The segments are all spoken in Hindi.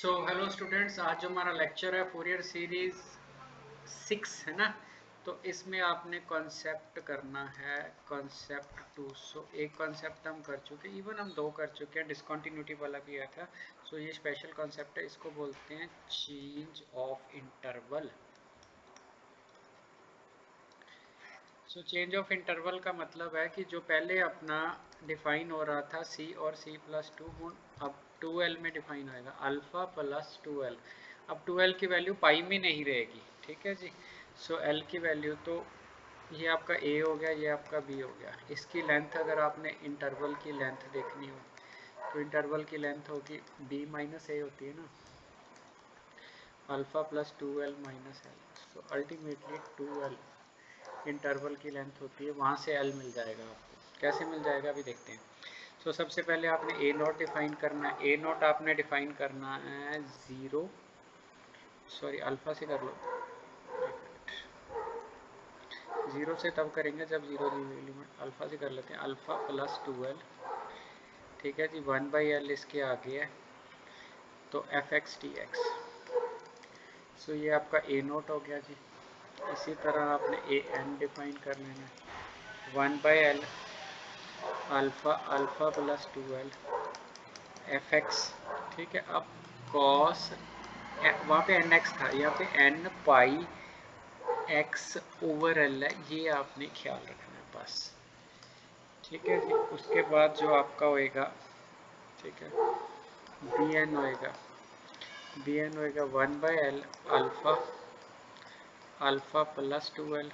सो हेलो स्टूडेंट्स, आज जो हमारा लेक्चर है फोरियर सीरीज 6 है ना। तो इसमें आपने कॉन्सेप्ट करना है कॉन्सेप्ट 2। सो एक कॉन्सेप्ट हम कर चुके, इवन हम दो कर चुके हैं, डिसकंटिन्यूटी वाला भी आया था। सो ये स्पेशल कॉन्सेप्ट है, इसको बोलते हैं change of interval. So change of interval का मतलब है कि जो पहले अपना डिफाइन हो रहा था सी और सी प्लस टू, अब 2l में डिफाइन होएगा अल्फ़ा प्लस 2l। अब 2l की वैल्यू पाई में नहीं रहेगी, ठीक है जी। सो l की वैल्यू तो ये आपका a हो गया, ये आपका b हो गया। इसकी लेंथ अगर आपने इंटरवल की लेंथ देखनी हो तो इंटरवल की लेंथ होगी b माइनस a होती है ना, alpha plus 2l minus l। So ultimately 2l interval की लेंथ होती है, वहाँ से l मिल जाएगा आपको। कैसे मिल जाएगा अभी देखते हैं। सो सबसे पहले आपने ए नॉट डिफाइन करना है। ए नॉट आपने डिफाइन करना है 0, सॉरी अल्फ़ा से कर लो, 0 से तब करेंगे जब 0 दी हुई लिमिट। अल्फ़ा से कर लेते हैं, अल्फ़ा प्लस 2l, ठीक है जी। 1/l इसके आगे है तो एफ एक्स टी एक्स। सो ये आपका ए नॉट हो गया जी। इसी तरह आपने ए एन डिफाइन कर लेना है, 1/l alpha alpha plus 2l f x, ठीक है। अब कॉस, वहाँ पे एन एक्स था, यहाँ पे N pi x over L है, ये आपने ख्याल रखना है बस, ठीक है जी। उसके बाद जो आपका होएगा, ठीक है, बी एन होएगा, बी एन होएगा 1/l alpha alpha plus 2l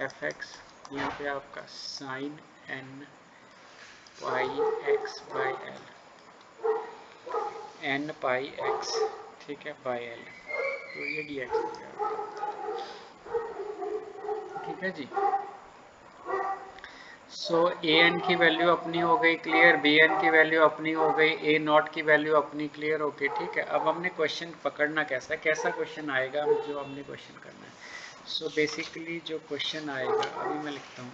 f x, यहाँ पे आपका sine n pi x by l, n pi x, ठीक है, बाई एल। तो ये डी एक्स हो गया, ठीक है जी। सो ए एन की वैल्यू अपनी हो गई क्लियर, बी एन की वैल्यू अपनी हो गई, ए नॉट की वैल्यू अपनी क्लियर हो गई, ठीक है। अब हमने क्वेश्चन पकड़ना कैसा है, कैसा क्वेश्चन आएगा जो हमने क्वेश्चन करना है। सो बेसिकली जो क्वेश्चन आएगा, अभी मैं लिखता हूँ।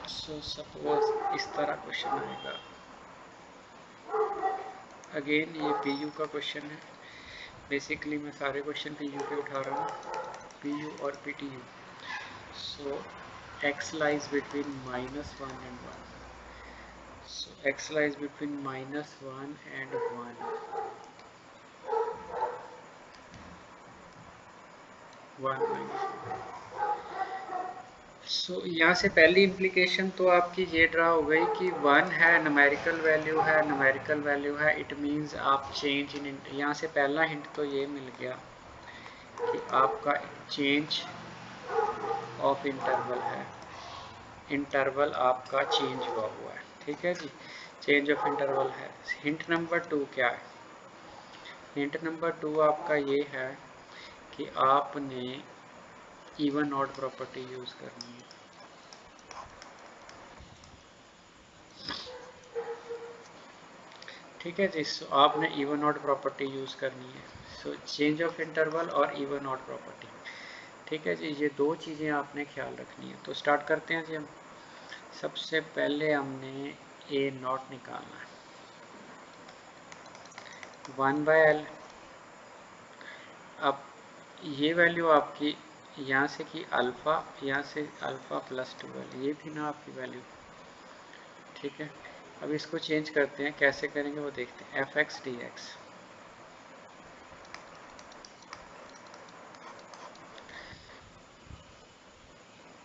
सो सपोज इस तरह क्वेश्चन आएगा, अगेन ये पी यू का क्वेश्चन है। बेसिकली मैं सारे क्वेश्चन पी यू के उठा रहा हूँ, पी यू और P T U. So x lies between -1 and 1. So x lies between -1 and 1. 1 -1. सो यहाँ से पहली इम्प्लीकेशन तो आपकी ये ड्रा हो गई कि 1 है, न्यूमेरिकल वैल्यू है, न्यूमेरिकल वैल्यू है, इट मीन्स आप चेंज इन। यहाँ से पहला हिंट तो ये मिल गया कि आपका चेंज ऑफ इंटरवल है, इंटरवल आपका चेंज हुआ हुआ है, ठीक है जी। चेंज ऑफ इंटरवल है। हिंट नंबर 2 क्या है? हिंट नंबर 2 आपका ये है कि आपने इवन ऑड प्रॉपर्टी यूज़ करनी है, ठीक है जी। सो आपने इवन ऑड प्रॉपर्टी यूज़ करनी है। सो चेंज ऑफ इंटरवल और इवन ऑड प्रॉपर्टी, ठीक है जी। ये दो चीज़ें आपने ख्याल रखनी है। तो स्टार्ट करते हैं जी हम। सबसे पहले हमने ए नॉट निकालना है, 1/l। अब ये वैल्यू आपकी यहाँ से की अल्फ़ा, यहाँ से अल्फ़ा प्लस 2l, ये थी ना आपकी वैल्यू, ठीक है। अब इसको चेंज करते हैं, कैसे करेंगे वो देखते हैं। एफ एक्स डी एक्स,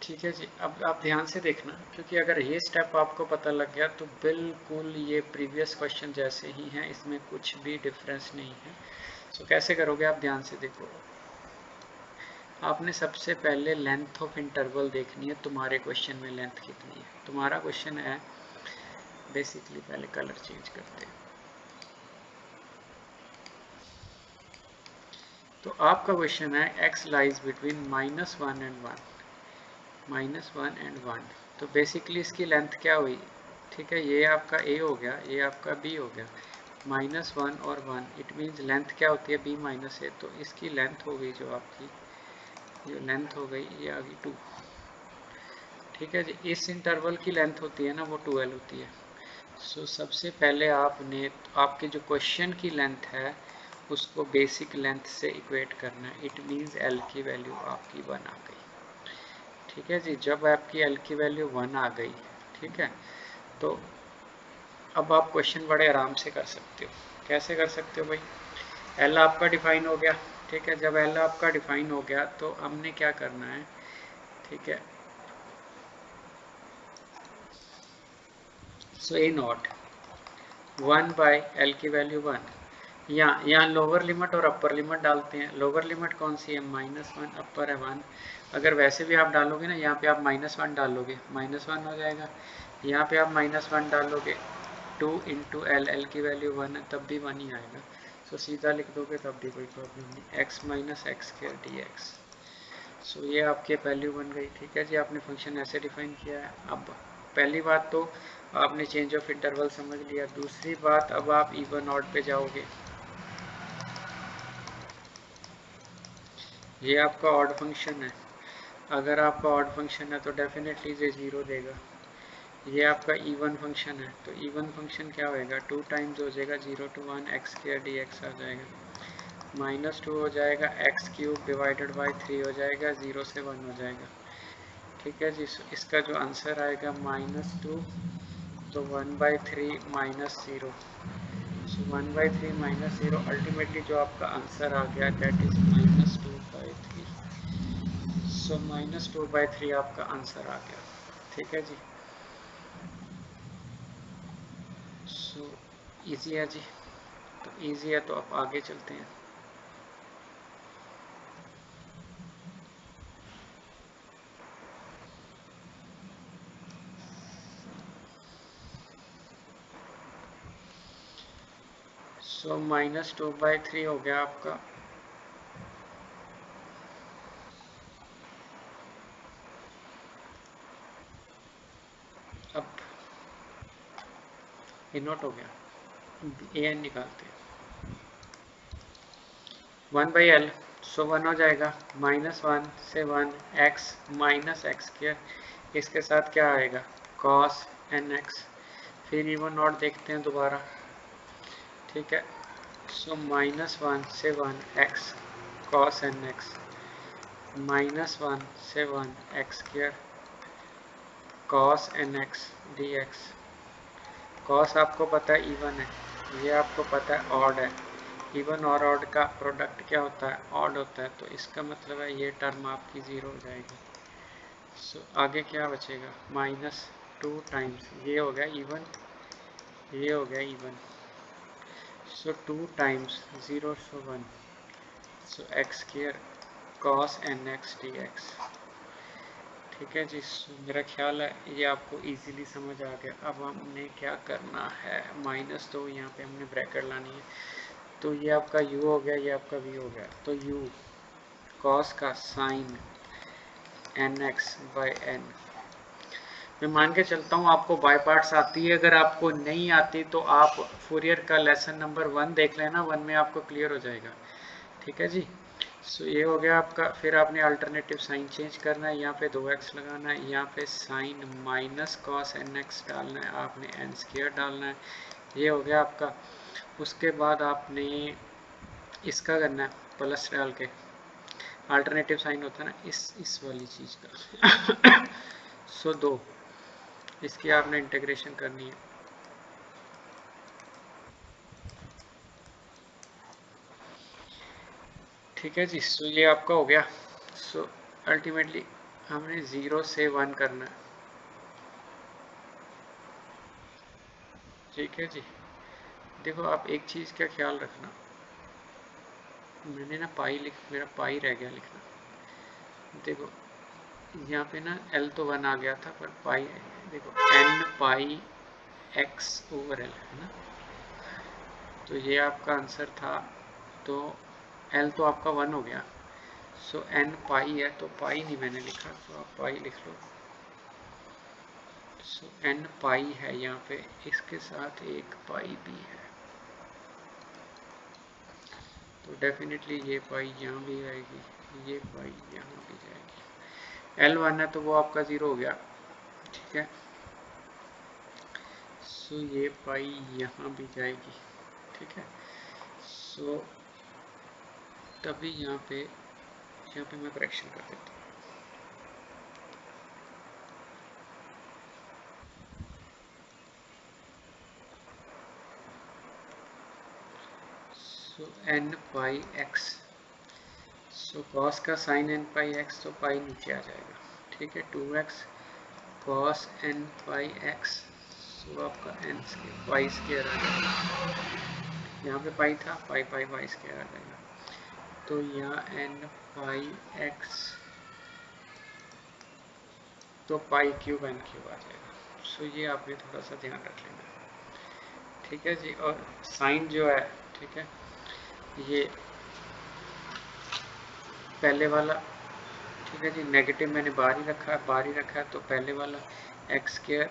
ठीक है जी। अब आप ध्यान से देखना, क्योंकि अगर ये स्टेप आपको पता लग गया तो बिल्कुल ये प्रीवियस क्वेश्चन जैसे ही हैं, इसमें कुछ भी डिफरेंस नहीं है। सो कैसे करोगे आप, ध्यान से देखो। आपने सबसे पहले लेंथ ऑफ इंटरवल देखनी है, तुम्हारे क्वेश्चन में लेंथ कितनी है। तुम्हारा क्वेश्चन है बेसिकली, पहले कलर चेंज करते हैं। तो आपका क्वेश्चन है x lies between -1 and 1, -1 and 1। तो बेसिकली इसकी लेंथ क्या हुई, ठीक है। ये आपका a हो गया, ये आपका b हो गया, -1 और 1, इट मीन्स लेंथ क्या होती है b माइनस a। तो इसकी लेंथ हो गई, जो आपकी जो लेंथ हो गई, ये आ गई 2, ठीक है जी। इस इंटरवल की लेंथ होती है ना, वो 2l होती है। सबसे पहले आपने आपके जो क्वेश्चन की लेंथ है उसको बेसिक लेंथ से इक्वेट करना है। इट मीन्स एल की वैल्यू आपकी 1 आ गई। ठीक है जी, जब आपकी एल की वैल्यू 1 आ गई, ठीक है, तो अब आप क्वेश्चन बड़े आराम से कर सकते हो। कैसे कर सकते हो भाई? एल आपका डिफाइन हो गया, ठीक है। जब एल आपका डिफाइन हो गया तो हमने क्या करना है, ठीक है। सो ए नॉट 1 बाई एल की वैल्यू 1, यहाँ लोअर लिमिट और अपर लिमिट डालते हैं। लोअर लिमिट कौन सी है? -1, अपर है 1। अगर वैसे भी आप डालोगे ना, यहाँ पे आप -1 डालोगे, -1 हो जाएगा। यहाँ पे आप -1 डालोगे, 2 इंटू एल की वैल्यू 1 है, तब भी 1 ही आएगा। सीधा लिख दोगे तब भी कोई प्रॉब्लम नहीं। x minus x square d x. ये आपके वैल्यू बन गई। ठीक है जी, आपने फंक्शन ऐसे डिफाइन किया है। अब पहली बात तो आपने चेंज ऑफ इंटरवल समझ लिया। दूसरी बात, अब आप इवन ऑड पे जाओगे। ये आपका ऑड फंक्शन है। अगर आपका ऑड फंक्शन है तो डेफिनेटली ये 0 देगा। ये आपका इवन फंक्शन है, तो इवन फंक्शन क्या होएगा? 2 टाइम्स हो जाएगा 0 to 1 x square d x आ जाएगा। -2 हो जाएगा, एक्स क्यूब डिवाइडेड बाई 3 हो जाएगा, 0 से 1 हो जाएगा। ठीक है जी, इसका जो आंसर आएगा -2, तो 1/3 -0। 1/3 -0, अल्टीमेटली जो आपका आंसर आ गया दैट इज -2/3। -2/3 आपका आंसर आ गया। ठीक है जी, इजी है जी। तो इजी है तो आप आगे चलते हैं। -2/3 हो गया आपका। अब ए नोट हो गया, ए एन निकालते हैं। 1/l, 1 हो जाएगा। -1 से 1 x माइनस एक्स स्क्वायर, इसके साथ क्या आएगा? cos nx। फिर इवन ऑड देखते हैं दोबारा। ठीक है, -1 से 1 x cos nx, -1 से 1 x square cos nx dx। cos आपको पता है इवन है, ये आपको पता है ऑड है। इवन और ऑड का प्रोडक्ट क्या होता है? ऑड होता है। तो इसका मतलब है ये टर्म आपकी 0 हो जाएगी। आगे क्या बचेगा? -2 टाइम्स, ये हो गया इवन, ये हो गया इवन। 2 टाइम्स 0 से 1, x square cos nx dx। ठीक है जी, मेरा ख्याल है ये आपको इजीली समझ आ गया। अब हमने क्या करना है, -2 यहाँ पे हमने ब्रैकेट लानी है। तो ये आपका u हो गया, ये आपका v हो गया। तो u cos का साइन nx बाई n। मैं मान के चलता हूँ आपको बाय पार्ट्स आती है। अगर आपको नहीं आती तो आप फूरियर का लेसन नंबर 1 देख लेना, 1 में आपको क्लियर हो जाएगा। ठीक है जी, ये हो गया आपका। फिर आपने अल्टरनेटिव साइन चेंज करना है, यहाँ पे 2x लगाना है, यहाँ पे साइन माइनस कॉस nx डालना है, आपने n स्क्वायर डालना है। ये हो गया आपका। उसके बाद आपने इसका करना है प्लस डाल के, अल्टरनेटिव साइन होता है ना इस वाली चीज़ का। 2 इसकी आपने इंटीग्रेशन करनी है। ठीक है जी, ये आपका हो गया। अल्टीमेटली हमने 0 से 1 करना है। ठीक है जी, देखो आप एक चीज़ का ख्याल रखना, मैंने ना मेरा पाई रह गया लिखना। देखो यहाँ पे ना l तो 1 आ गया था, पर पाई देखो n पाई x ओवर l है ना। तो ये आपका आंसर था। तो l तो आपका 1 हो गया। n पाई है, तो पाई नहीं मैंने लिखा, तो आप पाई लिख लो। n पाई है यहाँ पे, इसके साथ एक पाई भी है, तो डेफिनेटली ये पाई यहाँ भी आएगी, ये पाई यहाँ भी जाएगी। l 1 है तो वो आपका 0 हो गया। ठीक है, सो ये पाई यहाँ भी जाएगी, ठीक है। सो तभी यहाँ पे मैं करेक्शन कर देता हूँ। सो N pi x, so cos का साइन एन पाई एक्स, तो पाई नीचे आ जाएगा, ठीक है। 2x cos N pi x, सो आपका एन स्क्वायर पाई स्क्वायर आ जाएगा। यहाँ पे पाई था, पाई पाई पाई स्क्वायर आ जाएगा। तो यहाँ एन पाई एक्स, तो पाई क्यूब एन क्यूब आ जाएगा। सो ये आपने थोड़ा सा ध्यान रख लेना, ठीक है जी। और साइन जो है, ठीक है, ये पहले वाला, ठीक है जी, नेगेटिव मैंने बाहर ही रखा है, तो पहले वाला एक्स स्क्वायर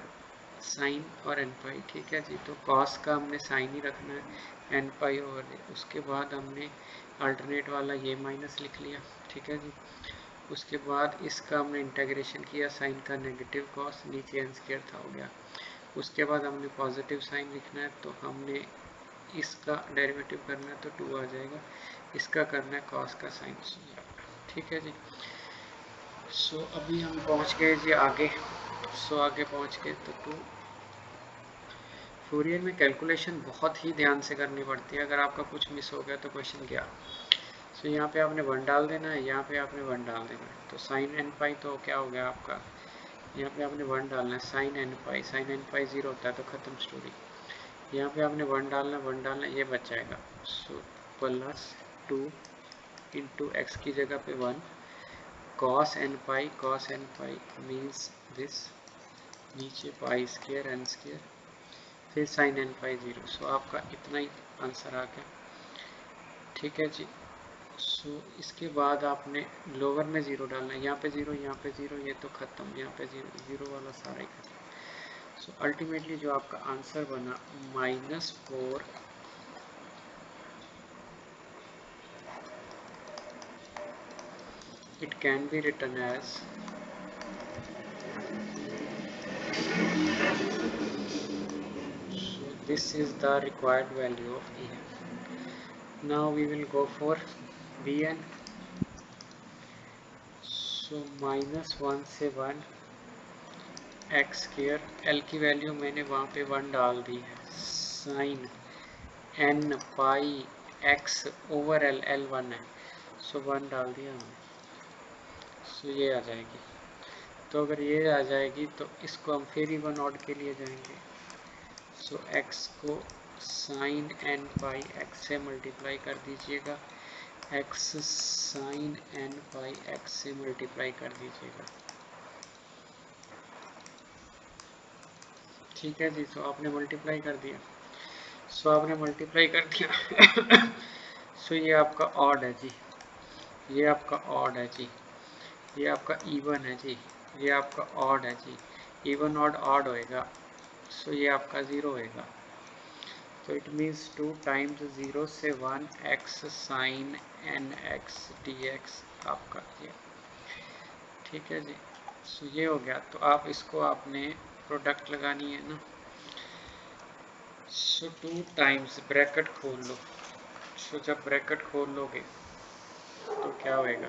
साइन और एन पाई, ठीक है जी। तो कॉस का हमने साइन ही रखना है, एन पाई ओवर, उसके बाद हमने अल्टरनेट वाला ये माइनस लिख लिया, ठीक है जी। उसके बाद इसका हमने इंटीग्रेशन किया, साइन का नेगेटिव कॉस, नीचे एन स्क्वायर था, हो गया। उसके बाद हमने पॉजिटिव साइन लिखना है, तो हमने इसका डेरिवेटिव करना है तो 2 आ जाएगा, इसका करना है कॉस का साइन, ठीक है जी। सो अभी हम पहुंच गए जी आगे। सो आगे पहुंच गए तो 2 फूरियर में कैलकुलेशन बहुत ही ध्यान से करनी पड़ती है, अगर आपका कुछ मिस हो गया तो क्वेश्चन गया। सो यहाँ पे आपने 1 डाल देना है, यहाँ पे आपने 1 डाल देना है, तो साइन एन पाई तो क्या हो गया आपका, यहाँ पे आपने 1 डालना है, साइन एन पाई 0 होता है तो ख़त्म स्टोरी। यहाँ पे आपने 1 डालना, ये बच जाएगा। सो +2 इंटू एक्स की जगह पे 1, cos n pi means this, नीचे पाई स्क्वायर एन स्क्वायर, फिर साइन एन पाई 0। सो आपका इतना ही आंसर आ गया, ठीक है जी। सो इसके बाद आपने लोअर में 0 डालना है, यहाँ पे 0, यहाँ पे 0, ये तो ख़त्म, यहाँ पे 0 0 वाला सारा ही खत्म। सो अल्टीमेटली जो आपका आंसर बना -4, it can be written as so this is the required value of En. Now we will go for Bn. So -1 से 1 एक्स स्क्वायर, एल की वैल्यू मैंने वहाँ पे 1 डाल दी है, sign n pi x over L, L 1 है, सो 1 डाल दिया हमने, सो ये आ जाएगी। तो अगर ये आ जाएगी तो इसको हम फिर ही 1 ऑड के लिए जाएंगे। सो एक्स को साइन एन पाई एक्स से मल्टीप्लाई कर दीजिएगा, x sine n pi x से मल्टीप्लाई कर दीजिएगा, ठीक है जी। सो आपने मल्टीप्लाई कर दिया, सो ये आपका ऑड है जी, ये आपका ऑड है जी, ये आपका इवन है जी, ये आपका ऑड है जी, इवन ऑड ऑड होएगा, सो ये आपका 0 होएगा। तो इट मीन्स 2 टाइम्स 0 से 1 x sine n x d x आपका ये, ठीक है जी। सो ये हो गया। तो आप इसको आपने प्रोडक्ट लगानी है ना, सो 2 टाइम्स ब्रैकेट खोल लो। सो जब ब्रैकेट खोल लोगे तो क्या होएगा,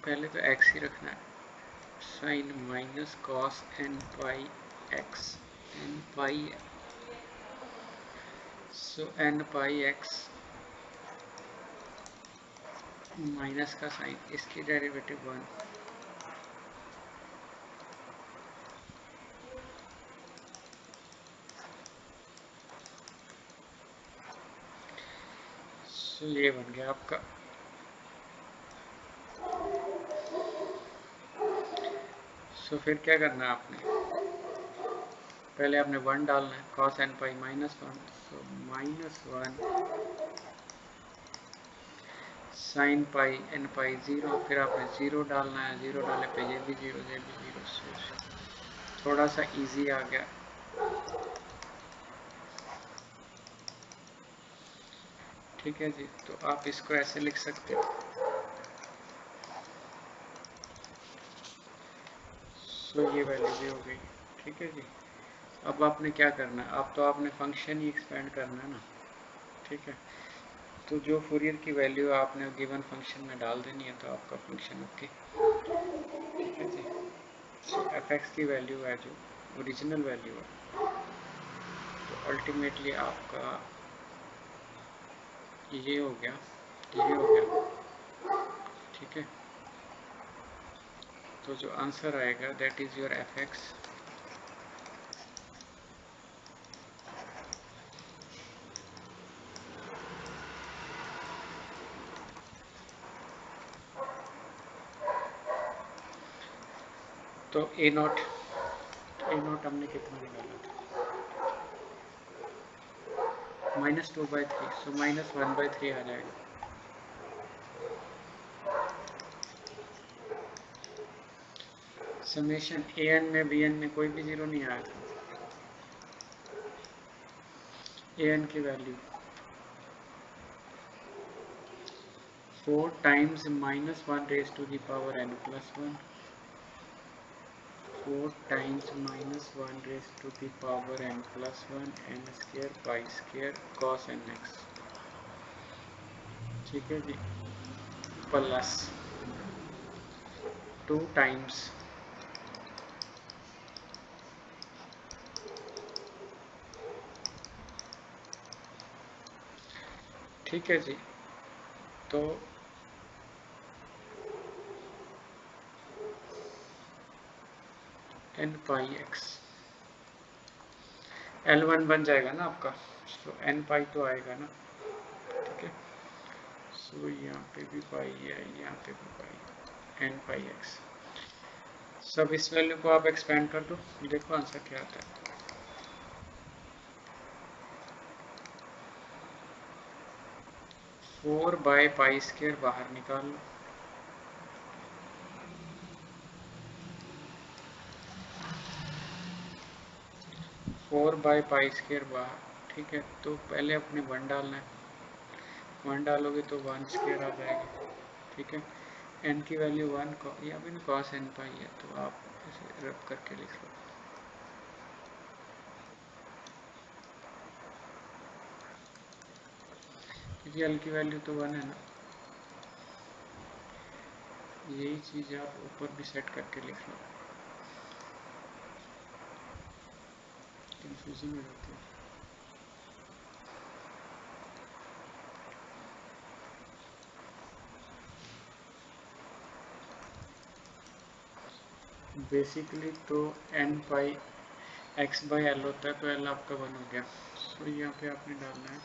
पहले तो एक्स ही रखना है, sign minus cos N pi x, N पाई, सो एन पाई एक्स माइनस का साइन, इसकी डेरिवेटिव 1, सो ये बन गया आपका। सो फिर क्या करना है आपने, पहले आपने 1 डालना है, कॉस एन पाई -1, सो -1 साइन पाई एन पाई 0, फिर आपने 0 डालना है, 0 डालने पे ये भी 0, ये भी 0, सो थोड़ा सा इजी आ गया, ठीक है जी। तो आप इसको ऐसे लिख सकते हो, सो ये वैल्यू भी हो गई। ठीक है जी। अब आपने क्या करना है, अब तो आपने फंक्शन ही एक्सपेंड करना है ना। ठीक है, तो जो फूरियर की वैल्यू आपने गिवन फंक्शन में डाल देनी है, तो आपका फंक्शन ओके। ठीक है जी। सो एफ एक्स की वैल्यू है जो ओरिजिनल वैल्यू है, तो अल्टीमेटली आपका ये हो गया, ये हो गया। ठीक है, तो जो आंसर आएगा that is your F x तो ए नॉट हमने कितना निकाला था, -2/3, सो -1/3 आ जाएगा। समेशन ए एन में बी एन में कोई भी जीरो नहीं आया था। ए एन की value 4 times -1 raised to the power n+1, 4 times -1 raised to the power n+1 n square pi square cos nx। ठीक है जी, प्लस 2 टाइम्स ठीक है जी, तो n पाई x L1 बन जाएगा ना आपका, तो n पाई तो आएगा ना। ठीक है, सो यहाँ पे भी पाई है, यहाँ पे भी पाई है, n पाई x। सब इस वैल्यू को आप एक्सपेंड कर दो, देखो आंसर क्या आता है। 4/π² बाहर निकाल लो, 4/π² बाहर। ठीक है, तो पहले अपने 1 डालना है, 1 डालोगे तो 1² आ जाएगा। ठीक है, n की वैल्यू 1 को यहाँ पे ना cos n पाई है, तो आप इसे रब करके लिख लो। क्योंकि l की वैल्यू तो 1 है ना, यही चीज़ आप ऊपर भी सेट करके लिख लो, कंफ्यूजन हो जाती है। बेसिकली तो n पाई x/l होता है, तो l आपका 1 हो गया। तो यहाँ पे आपने डालना है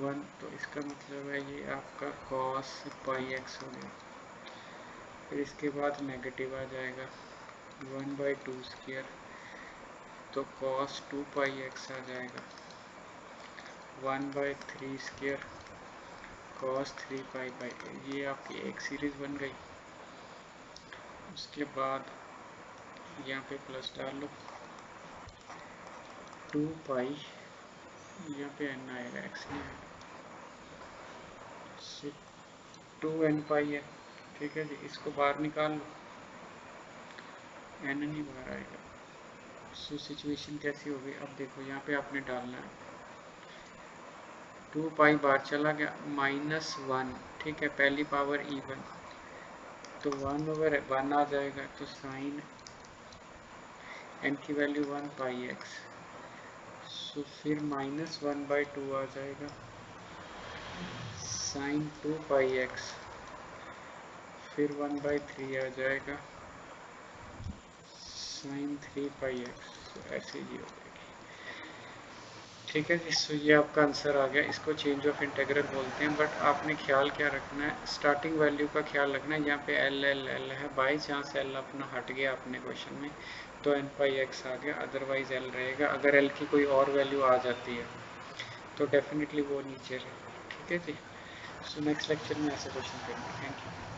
1, तो इसका मतलब है ये आपका cos πx हो गया। फिर इसके बाद नेगेटिव आ जाएगा 1/2², तो cos 2πx आ जाएगा। 1/3² cos 3π, ये आपकी एक सीरीज बन गई। उसके बाद यहाँ पे प्लस डाल लो 2π, यहाँ पे n आएगा, x नहीं आएगा, 2n पाई है। ठीक है जी, इसको बाहर निकाल लो, n नहीं बाहर आएगा। सो सिचुएशन कैसी होगी, अब देखो यहाँ पे आपने डालना है 2π बाहर चला गया, -1। ठीक है, पहली पावर इवन, तो 1/1 आ जाएगा, तो साइन n की वैल्यू 1πx, सो फिर -1/2 आ जाएगा, साइन 2πx, फिर 1/3 आ जाएगा, साइन 3πx, ऐसे ही हो जाएगी। ठीक है जी, सो ये आपका आंसर आ गया। इसको चेंज ऑफ इंटेग्रल बोलते हैं, बट आपने ख्याल क्या रखना है, स्टार्टिंग वैल्यू का ख्याल रखना है। यहाँ पे एल है, बाई चांस एल अपना हट गया अपने क्वेश्चन में, तो n/x आ गया, अदरवाइज एल रहेगा। अगर एल की कोई और वैल्यू आ जाती है तो डेफिनेटली वो नीचे रहेगा। ठीक है जी, सो नेक्स्ट लेक्चर में ऐसे क्वेश्चन करेंगे। Thank you.